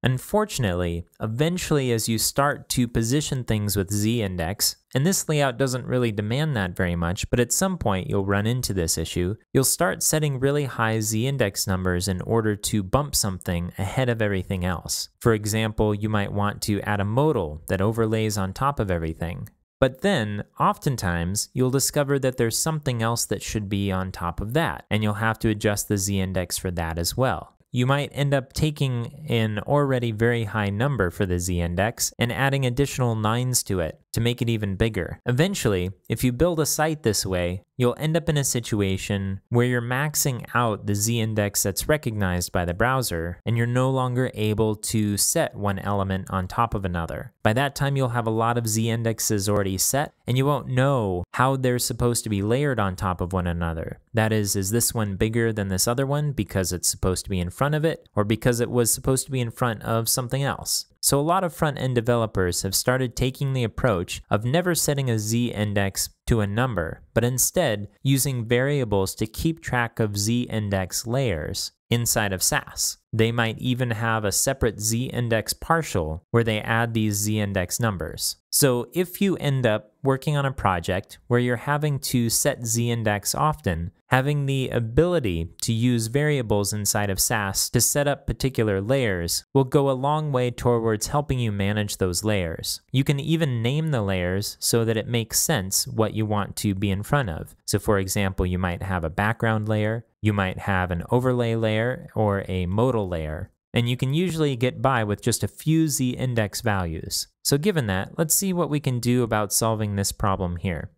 Unfortunately, eventually as you start to position things with z-index, and this layout doesn't really demand that very much, but at some point you'll run into this issue, you'll start setting really high z-index numbers in order to bump something ahead of everything else. For example, you might want to add a modal that overlays on top of everything. But then, oftentimes, you'll discover that there's something else that should be on top of that, and you'll have to adjust the z-index for that as well. You might end up taking an already very high number for the z-index and adding additional 9s to it to make it even bigger. Eventually, if you build a site this way, you'll end up in a situation where you're maxing out the z-index that's recognized by the browser, and you're no longer able to set one element on top of another. By that time, you'll have a lot of z-indexes already set, and you won't know how they're supposed to be layered on top of one another. That is this one bigger than this other one because it's supposed to be in front of it, or because it was supposed to be in front of something else? So a lot of front-end developers have started taking the approach of never setting a z-index to a number, but instead using variables to keep track of z-index layers inside of Sass. They might even have a separate z-index partial where they add these z-index numbers. So if you end up working on a project where you're having to set z-index often, having the ability to use variables inside of Sass to set up particular layers will go a long way towards helping you manage those layers. You can even name the layers so that it makes sense what you want to be in front of. So for example, you might have a background layer, you might have an overlay layer, or a modal layer. And you can usually get by with just a few z-index values. So given that, let's see what we can do about solving this problem here.